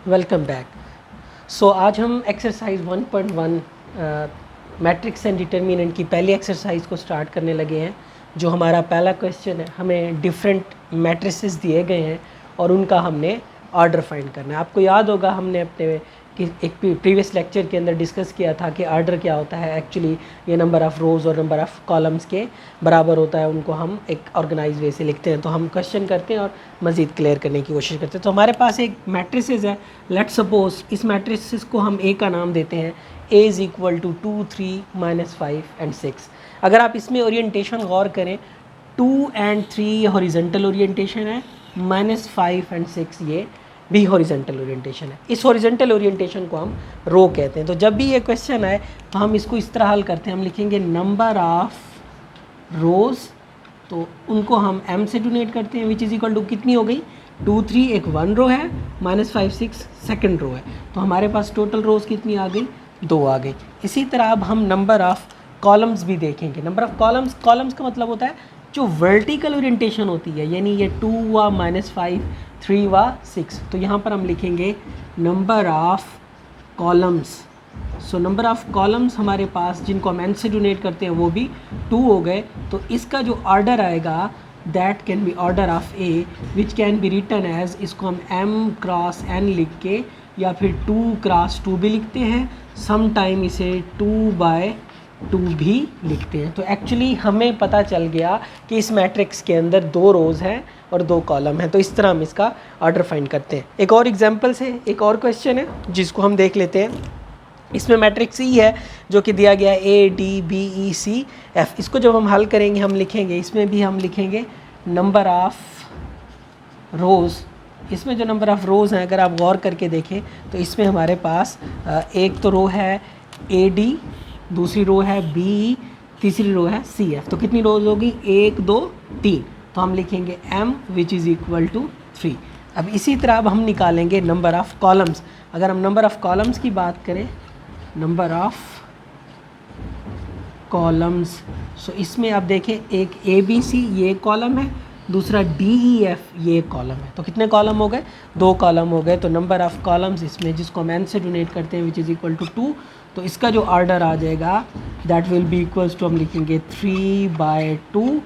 Welcome back. सो आज हम exercise 1.1 matrix and determinant की पहली एक्सरसाइज को स्टार्ट करने लगे हैं। जो हमारा पहला क्वेश्चन है, हमें डिफरेंट मैट्रिसेस दिए गए हैं और उनका हमने ऑर्डर फाइंड करना है। आपको याद होगा हमने अपने कि एक प्रीवियस लेक्चर के अंदर डिस्कस किया था कि ऑर्डर क्या होता है। एक्चुअली ये नंबर ऑफ़ रोज़ और नंबर ऑफ़ कॉलम्स के बराबर होता है, उनको हम एक ऑर्गेनाइज वे से लिखते हैं। तो हम क्वेश्चन करते हैं और मज़ीद क्लियर करने की कोशिश करते हैं। तो हमारे पास एक मैट्रिसेस है। लेट्स सपोज इस मैट्रिसेस को हम ए का नाम देते हैं। A is equal to 2, 3, -5 and 6। अगर आप इसमें ओरिएंटेशन गौर करें, 2 एंड 3 हॉरिजॉन्टल ओरिएंटेशन है, -5 एंड 6 ये भी हॉरिजॉन्टल ओरिएंटेशन है। इस हॉरिजॉन्टल ओरिएंटेशन को हम रो कहते हैं। तो जब भी ये क्वेश्चन आए तो हम इसको इस तरह हल करते हैं। हम लिखेंगे नंबर ऑफ रोज़, तो उनको हम m से डोनेट करते हैं, विच इज़ इक्वल टू कितनी हो गई 2, 3 एक 1 रो है, -5, 6 सेकेंड रो है। तो हमारे पास टोटल रोज़ कितनी आ गई, 2 आ गई। इसी तरह अब हम नंबर ऑफ़ कॉलम्स भी देखेंगे। नंबर ऑफ़ कॉलम्स का मतलब होता है जो वर्टिकल ओरिएंटेशन होती है, यानी ये 2 हुआ, -5, 3 हुआ, 6। तो यहाँ पर हम लिखेंगे number of columns. So number of columns हमारे पास जिनको हम n से डोनेट करते हैं वो भी 2 हो गए। तो इसका जो ऑर्डर आएगा that can be order of A, which can be written as, इसको हम m क्रॉस n लिख के या फिर 2 क्रॉस 2 भी लिखते हैं, सम टाइम इसे 2/2 भी लिखते हैं। तो एक्चुअली हमें पता चल गया कि इस मैट्रिक्स के अंदर 2 रोज़ हैं और 2 कॉलम हैं। तो इस तरह हम इसका ऑर्डर फाइंड करते हैं। एक और एग्जांपल से एक और क्वेश्चन है जिसको हम देख लेते हैं। इसमें मैट्रिक्स ई है जो कि दिया गया है ADBECF। इसको जब हम हल करेंगे हम लिखेंगे, इसमें भी हम लिखेंगे नंबर ऑफ़ रोज़। इसमें जो नंबर ऑफ़ रोज़ हैं अगर आप गौर करके देखें तो इसमें हमारे पास एक तो रो है AD, दूसरी रो है BE, तीसरी रो है CF। तो कितनी रोज़ होगी, 1, 2, 3। तो हम लिखेंगे m which is equal to 3। अब इसी तरह अब हम निकालेंगे नंबर ऑफ़ कॉलम्स। अगर हम नंबर ऑफ़ कॉलम्स की बात करें, नंबर ऑफ़ कॉलम्स, सो इसमें आप देखें एक ABC ये कॉलम है, दूसरा DEF ये कॉलम है। तो कितने कॉलम हो गए, 2 कॉलम हो गए। तो नंबर ऑफ़ कॉलम्स इसमें जिसको हम n से डोनेट करते हैं विच इज़ इक्वल टू 2, तो इसका जो ऑर्डर आ जाएगा that will be equals to, हम लिखेंगे 3/2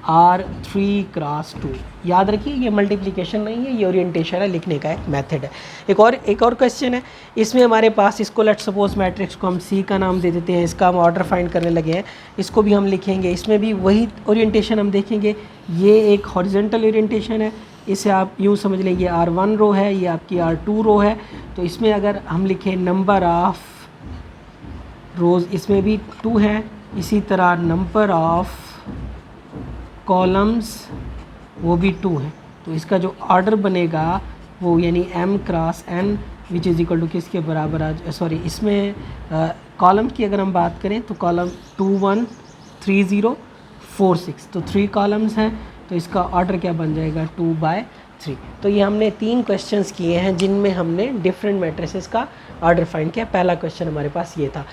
और 3 क्रॉस 2। याद रखिए ये मल्टीप्लिकेशन नहीं है, ये ओरिएंटेशन है, लिखने का एक मेथड है। एक और क्वेश्चन है। इसमें हमारे पास इसको लेट्स सपोज मैट्रिक्स को हम C का नाम दे देते हैं। इसका हम ऑर्डर फाइंड करने लगे हैं। इसको भी हम लिखेंगे, इसमें भी वही ओरिएंटेशन हम देखेंगे। ये एक हॉरिजॉन्टल ओरिएंटेशन है, इसे आप यूँ समझ लें ये R1 रो है, ये आपकी R2 रो है। तो इसमें अगर हम लिखें नंबर ऑफ़ रोज़, इसमें भी 2 हैं। इसी तरह नंबर ऑफ़ कॉलम्स वो भी 2 हैं। तो इसका जो ऑर्डर बनेगा वो यानी m cross n which is equal to किसके बराबर इसमें कॉलम की अगर हम बात करें तो कॉलम 2, 1, 3, 0, 4, 6। तो 3 कॉलम्स हैं, तो इसका ऑर्डर क्या बन जाएगा 2/3। तो ये हमने 3 क्वेश्चंस किए हैं जिनमें हमने डिफरेंट मैट्रिसेस का ऑर्डर फाइंड किया। पहला क्वेश्चन हमारे पास ये था।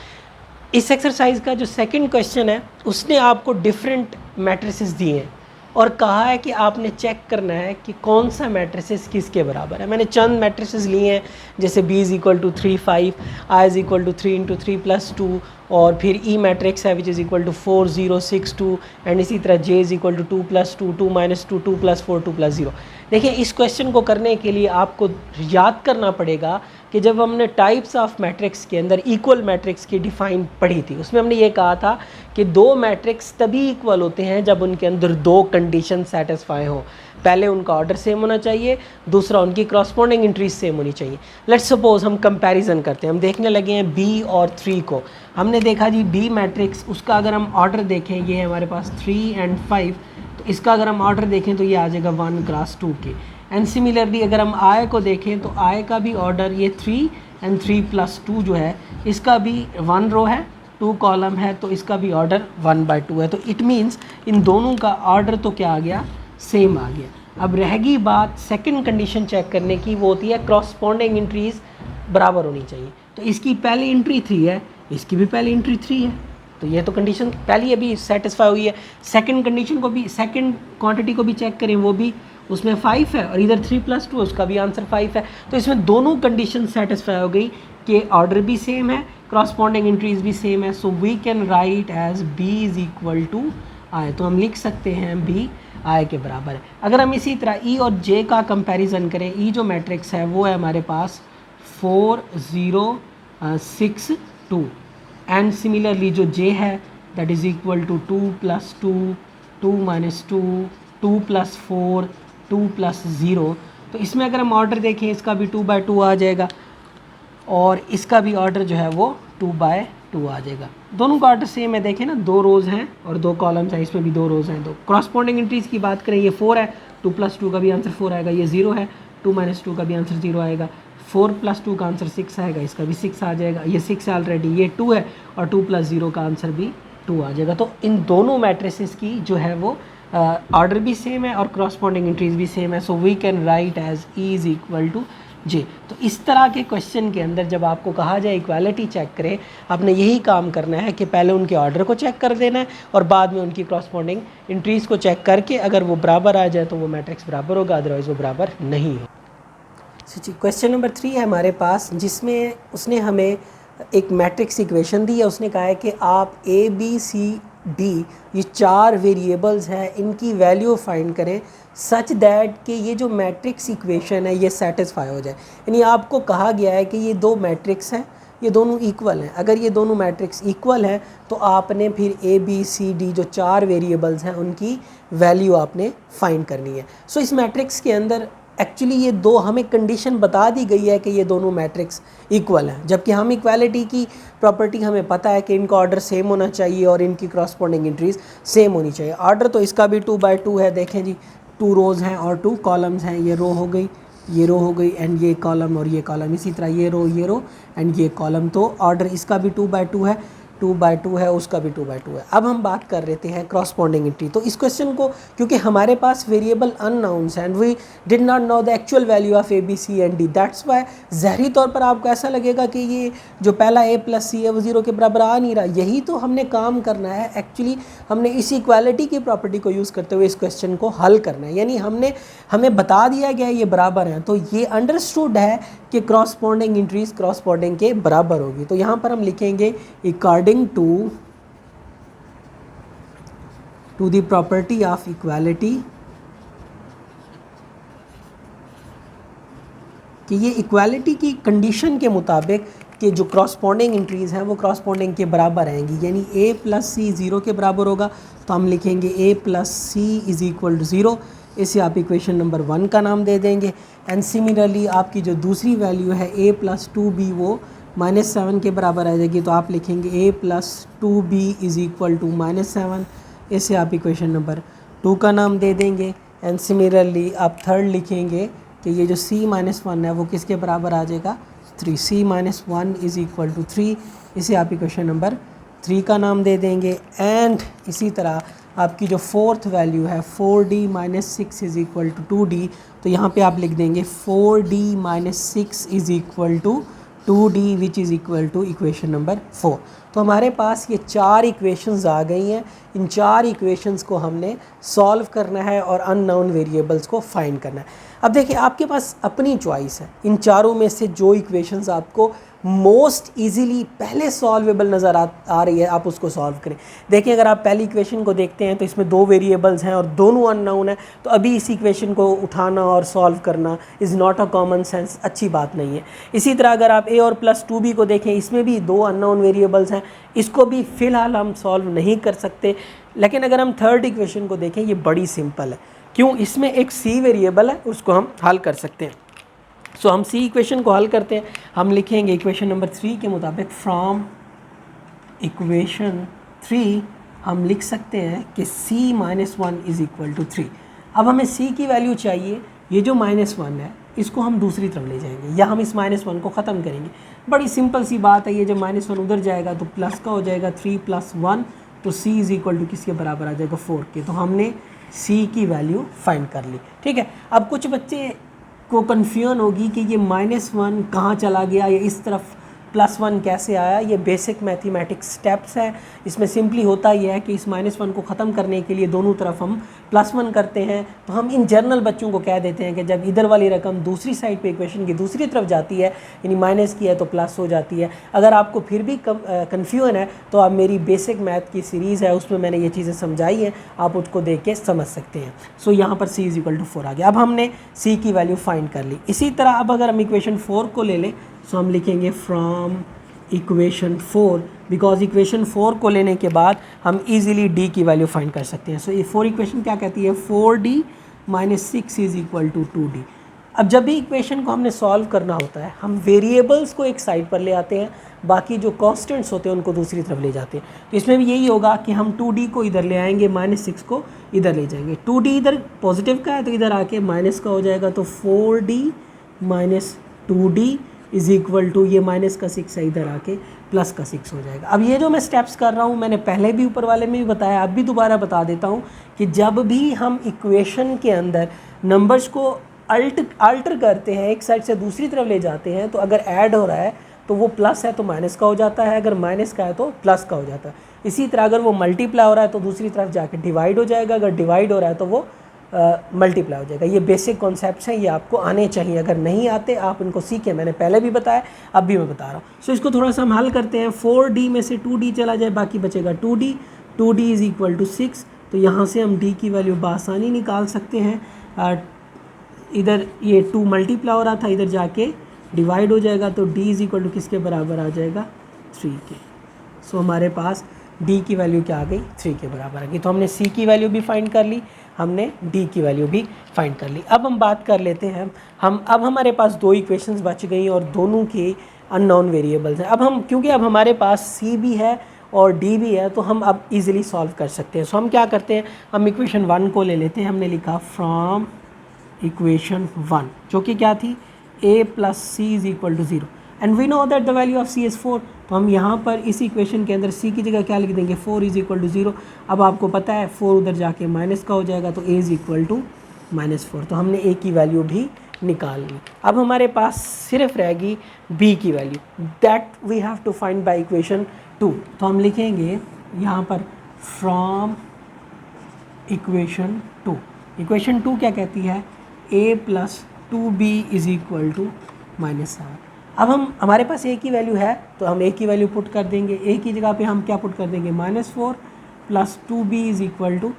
इस एक्सरसाइज का जो सेकंड क्वेश्चन है उसने आपको डिफरेंट मैट्रिसेस दिए हैं और कहा है कि आपने चेक करना है कि कौन सा मैट्रिसेस किसके बराबर है। मैंने चंद मैट्रिसेस लिए हैं, जैसे B is equal to 3, 5, I is equal to 3 × 3 + 2, और फिर E मैट्रिक्स है which is equal to 4, 0, 6, 2, and इसी तरह J इज़ इक्वल टू 2 + 2, 2 - 2, 2 + 4, 2 + 0। देखिए इस क्वेश्चन को करने के लिए आपको याद करना पड़ेगा कि जब हमने टाइप्स ऑफ मैट्रिक्स के अंदर इक्वल मैट्रिक्स की डिफ़ाइन पढ़ी थी, उसमें हमने ये कहा था कि 2 मैट्रिक्स तभी इक्वल होते हैं जब उनके अंदर 2 कंडीशन सेटिस्फाई हों। पहले उनका ऑर्डर सेम होना चाहिए, दूसरा उनकी करस्पॉन्डिंग एंट्रीज सेम होनी चाहिए। लेट्स सपोज हम कंपैरिजन करते हैं। हम देखने लगे हैं B और 3 को। हमने देखा जी B मैट्रिक्स, उसका अगर हम ऑर्डर देखें, ये है हमारे पास 3 एंड 5, तो इसका अगर हम ऑर्डर देखें तो ये आ जाएगा 1 क्रॉस 2 के। एंड सिमिलरली अगर हम I को देखें तो I का भी ऑर्डर ये 3 एंड 3 + 2 जो है, इसका भी 1 रो है, 2 कॉलम है, तो इसका भी ऑर्डर 1/2 है। तो इट मीन्स इन दोनों का ऑर्डर तो क्या आ गया, सेम आ गया। अब रहेगी बात सेकंड कंडीशन चेक करने की, वो होती है करस्पॉन्डिंग एंट्रीज बराबर होनी चाहिए। तो इसकी पहली एंट्री 3 है, इसकी भी पहली एंट्री 3 है, तो ये तो कंडीशन पहली अभी सेटिस्फाई हुई है। सेकंड कंडीशन को भी, सेकंड क्वांटिटी को भी चेक करें, वो भी उसमें 5 है और इधर 3 + 2 उसका भी आंसर 5 है। तो इसमें दोनों कंडीशन सेटिस्फाई हो गई कि ऑर्डर भी सेम है, करॉस्पॉन्डिंग एंट्रीज भी सेम है। So we can write as B = I। तो हम लिख सकते हैं B I के बराबर है। अगर हम इसी तरह E और J का कंपैरिजन करें, E जो मैट्रिक्स है वो है हमारे पास 4 0 6 2 एंड सिमिलरली जो J है दैट इज़ इक्वल टू 2 + 2 2 - 2 2 + 4 2 + 0। तो इसमें अगर हम ऑर्डर देखें इसका भी 2/2 आ जाएगा और इसका भी ऑर्डर जो है वो 2/2 आ जाएगा। दोनों का ऑर्डर सेम है, देखें ना 2 रोज़ हैं और 2 कॉलम्स हैं, इसमें भी 2 रोज़ हैं। तो क्रॉसपॉन्डिंग एंट्रीज़ की बात करें, ये 4 है, 2 + 2 का भी आंसर 4 आएगा। ये 0 है, 2 - 2 का भी आंसर 0 आएगा। 4 + 2 का आंसर 6 आएगा, इसका भी 6 आ जाएगा। ये 6 है ऑलरेडी, ये 2 है और 2 + 0 का आंसर भी 2 आ जाएगा। तो इन दोनों मैट्रिसेस की जो है वो ऑर्डर भी सेम है और क्रॉसपॉन्डिंग एंट्रीज भी सेम है। So we can write as E = J। तो इस तरह के क्वेश्चन के अंदर जब आपको कहा जाए इक्वालिटी चेक करें, आपने यही काम करना है कि पहले उनके ऑर्डर को चेक कर देना है और बाद में उनकी क्रॉसपॉन्डिंग एंट्रीज़ को चेक करके अगर वो बराबर आ जाए तो वो मैट्रिक्स बराबर होगा, अदरवाइज़ वो बराबर नहीं हो। क्वेश्चन नंबर 3 है हमारे पास, जिसमें उसने हमें एक मैट्रिक्स इक्वेशन दी है। उसने कहा है कि आप ABCD ये 4 वेरिएबल्स हैं, इनकी वैल्यू फाइंड करें सच दैट कि ये जो मैट्रिक्स इक्वेशन है ये सेटिस्फाई हो जाए। यानी आपको कहा गया है कि ये 2 मैट्रिक्स हैं, ये दोनों इक्वल हैं। अगर ये दोनों मैट्रिक्स इक्वल हैं तो आपने फिर ABCD जो 4 वेरिएबल्स हैं उनकी वैल्यू आपने फाइंड करनी है। सो इस मैट्रिक्स के अंदर एक्चुअली ये दो हमें कंडीशन बता दी गई है कि ये दोनों मैट्रिक्स इक्वल हैं, जबकि हम इक्वालिटी की प्रॉपर्टी हमें पता है कि इनका ऑर्डर सेम होना चाहिए और इनकी क्रॉसपॉन्डिंग एंट्रीज सेम होनी चाहिए। ऑर्डर तो इसका भी 2/2 है, देखें जी 2 रोज़ हैं और 2 कॉलम्स हैं। ये रो हो गई, ये रो हो गई एंड ये कॉलम और ये कॉलम, इसी तरह ये रो एंड ये कॉलम। तो ऑर्डर इसका भी 2/2 है, 2/2 है, उसका भी 2/2 है। अब हम बात कर लेते हैं क्रॉसपॉन्डिंग एंट्री। तो इस क्वेश्चन को क्योंकि हमारे पास variable unknowns and we did not know the actual value of A B C and D, that's why ज़हरी तौर पर आपको ऐसा लगेगा कि ये जो पहला A + C है वो 0 के बराबर आ नहीं रहा। यही तो हमने काम करना है एक्चुअली, हमने इस इक्वालिटी की प्रॉपर्टी को यूज़ करते हुए इस क्वेश्चन को हल करना है। यानी हमें बता दिया गया है ये बराबर हैं, तो ये अंडरस्टूड है कि क्रॉसपॉन्डिंग एंट्रीज क्रॉसपॉन्डिंग के बराबर होगी। तो यहाँ पर हम लिखेंगे according to the property of equality, कि ये इक्वालिटी की कंडीशन के मुताबिक कि जो क्रॉसपॉन्डिंग एंट्रीज हैं वो क्रॉसपॉन्डिंग के बराबर आएंगी। यानी A + C 0 के बराबर होगा तो हम लिखेंगे A + C = 0। इसे आप इक्वेशन नंबर 1 का नाम दे देंगे। एंड सिमिलरली आपकी जो दूसरी वैल्यू है A + 2B वो -7 के बराबर आ जाएगी, तो आप लिखेंगे A + 2B = -7। इसे आप इक्वेशन नंबर 2 का नाम दे देंगे। एंड सिमिलरली आप थर्ड लिखेंगे कि ये जो C-1 है वो किसके बराबर आ जाएगा, 3। C-1 = 3। इसे आप इक्वेशन नंबर 3 का नाम दे देंगे। एंड इसी तरह आपकी जो फोर्थ वैल्यू है 4D - 6 = 2D, तो यहाँ पे आप लिख देंगे 4D - 6 = 2D which is equal to equation number 4। तो हमारे पास ये 4 इक्वेशंस आ गई हैं। इन 4 इक्वेशंस को हमने सॉल्व करना है और अननोन वेरिएबल्स को फाइंड करना है। अब देखिए आपके पास अपनी चॉइस है, इन चारों में से जो इक्वेशंस आपको मोस्ट इजीली पहले सॉल्वेबल नज़र आ रही है आप उसको सॉल्व करें। देखिए अगर आप पहली इक्वेशन को देखते हैं तो इसमें 2 वेरिएबल्स हैं और दोनों अननोन है, तो अभी इस इक्वेशन को उठाना और सॉल्व करना is not a common sense, अच्छी बात नहीं है। इसी तरह अगर आप A और +2B को देखें, इसमें भी 2 अननोन वेरिएबल्स हैं, इसको भी फ़िलहाल हम सॉल्व नहीं कर सकते। लेकिन अगर हम थर्ड इक्वेशन को देखें, ये बड़ी सिंपल है। क्यों? इसमें एक C वेरिएबल है, उसको हम हल कर सकते हैं। सो हम C इक्वेशन को हल करते हैं। हम लिखेंगे इक्वेशन नंबर 3 के मुताबिक, फ्रॉम इक्वेशन 3 हम लिख सकते हैं कि C-1 = 3। अब हमें C की वैल्यू चाहिए। ये जो -1 है इसको हम दूसरी तरफ ले जाएंगे या हम इस -1 को ख़त्म करेंगे। बड़ी सिंपल सी बात है, ये जब -1 उधर जाएगा तो प्लस का हो जाएगा 3 + 1, तो C = किसके बराबर आ जाएगा, 4 के। तो हमने C की वैल्यू फाइंड कर ली। ठीक है, अब कुछ बच्चे को कन्फ्यूजन होगी कि ये -1 कहाँ चला गया, या इस तरफ +1 कैसे आया, ये बेसिक मैथमेटिक्स स्टेप्स है। इसमें सिंपली होता ही है कि इस -1 को ख़त्म करने के लिए दोनों तरफ हम +1 करते हैं। तो हम इन जनरल बच्चों को कह देते हैं कि जब इधर वाली रकम दूसरी साइड पे इक्वेशन की दूसरी तरफ जाती है, यानी माइनस की है, तो प्लस हो जाती है। अगर आपको फिर भी कन्फ्यूजन है तो आप मेरी बेसिक मैथ की सीरीज़ है, उसमें मैंने ये चीज़ें समझाई हैं, आप उसको देख के समझ सकते हैं। सो यहाँ पर c = 4 आ गया। अब हमने c की वैल्यू फाइंड कर ली। इसी तरह अब अगर हम इक्वेशन 4 को ले लें, सो हम लिखेंगे फ्रॉम इक्वेशन 4, बिकॉज इक्वेशन 4 को लेने के बाद हम इजीली d की वैल्यू फाइंड कर सकते हैं। सो ये 4 इक्वेशन क्या कहती है, 4d - 6 = 2d। अब जब भी इक्वेशन को हमने सॉल्व करना होता है, हम वेरिएबल्स को एक साइड पर ले आते हैं, बाकी जो कांस्टेंट्स होते हैं उनको दूसरी तरफ ले जाते हैं। तो इसमें भी यही होगा कि हम 2d को इधर ले आएंगे, -6 को इधर ले जाएंगे। 2d इधर पॉजिटिव का है तो इधर आके माइनस का हो जाएगा, तो 4d - 2d = ये माइनस का 6 है, इधर आके प्लस का 6 हो जाएगा। अब ये जो मैं स्टेप्स कर रहा हूँ, मैंने पहले भी ऊपर वाले में भी बताया, अब भी दोबारा बता देता हूँ कि जब भी हम इक्वेशन के अंदर नंबर्स को अल्टर करते हैं, एक साइड से दूसरी तरफ ले जाते हैं, तो अगर ऐड हो रहा है तो वो प्लस है तो माइनस का हो जाता है, अगर माइनस का है तो प्लस का हो जाता है। इसी तरह अगर वो मल्टीप्लाई हो रहा है तो दूसरी तरफ जाके डिवाइड हो जाएगा, अगर डिवाइड हो रहा है तो वो मल्टीप्लाई हो जाएगा। ये बेसिक कॉन्सेप्ट्स हैं, ये आपको आने चाहिए। अगर नहीं आते आप इनको सीखें, मैंने पहले भी बताया, अब भी मैं बता रहा हूँ। सो इसको थोड़ा सा हम हल करते हैं। 4d में से 2d चला जाए, बाकी बचेगा 2d। 2d = 6, तो यहाँ से हम d की वैल्यू बआसानी निकाल सकते हैं। इधर ये 2 मल्टीप्लाई हो रहा था, इधर जाके डिवाइड हो जाएगा, तो d = किसके बराबर आ जाएगा, 3 के। सो हमारे पास d की वैल्यू क्या आ गई, 3 के बराबर आ गई। तो हमने c की वैल्यू भी फाइंड कर ली, हमने d की वैल्यू भी फाइंड कर ली। अब हम बात कर लेते हैं, अब हमारे पास 2 इक्वेशंस बच गई और दोनों के अननोन वेरिएबल्स हैं। अब हम, क्योंकि अब हमारे पास c भी है और d भी है, तो हम अब इजीली सॉल्व कर सकते हैं। सो हम क्या करते हैं, हम इक्वेशन 1 को ले लेते हैं। हमने लिखा फ्रॉम इक्वेशन 1, जो कि क्या थी, a + c = 0 and we know that the value of c is 4। तो हम यहाँ पर इस इक्वेशन के अंदर c की जगह क्या लिख देंगे, 4 = 0। अब आपको पता है 4 उधर जाके माइनस का हो जाएगा, तो a = -4। तो हमने a की वैल्यू भी निकाल ली। अब हमारे पास सिर्फ रहेगी b की value, that we have to find by equation 2। तो हम लिखेंगे यहाँ पर फ्रॉम इक्वेशन 2। इक्वेशन 2 क्या कहती है, a + 2b = -7। अब हमारे पास a की वैल्यू है तो हम a की वैल्यू पुट कर देंगे। a की जगह पे हम क्या पुट कर देंगे, -4 + 2b =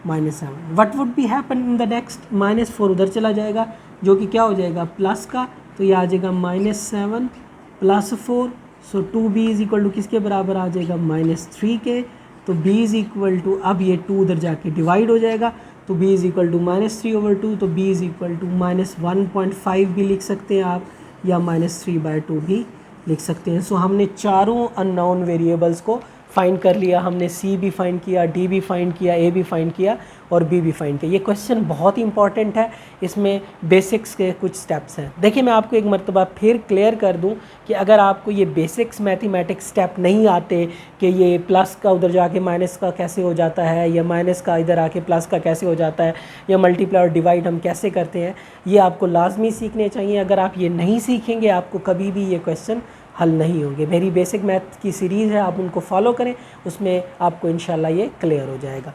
-7। What would be happen in the next, -4 उधर चला जाएगा, जो कि क्या हो जाएगा, प्लस का, तो ये आ जाएगा -7 + 4। सो 2b = किसके बराबर आ जाएगा, -3 के। तो b = अब ये 2 उधर जाके डिवाइड हो जाएगा, तो b = -3/2, तो b = -1.5 भी लिख सकते हैं आप, या -3/2 भी लिख सकते हैं। सो हमने चारों अननोन वेरिएबल्स को फाइंड कर लिया। हमने c भी फाइंड किया, d भी फाइंड किया, a भी फाइंड किया और b भी फाइंड किया। ये क्वेश्चन बहुत ही इंपॉर्टेंट है, इसमें बेसिक्स के कुछ स्टेप्स हैं। देखिए मैं आपको एक मरतबा फिर क्लियर कर दूं कि अगर आपको ये बेसिक्स मैथमेटिक्स स्टेप नहीं आते कि ये प्लस का उधर जाके माइनस का कैसे हो जाता है, या माइनस का इधर आके प्लस का कैसे हो जाता है, या मल्टीप्लाई और डिवाइड हम कैसे करते हैं, ये आपको लाजमी सीखने चाहिए। अगर आप ये नहीं सीखेंगे आपको कभी भी ये क्वेश्चन हल नहीं होंगे। मेरी बेसिक मैथ की सीरीज़ है, आप उनको फॉलो करें, उसमें आपको इंशाल्लाह ये क्लियर हो जाएगा।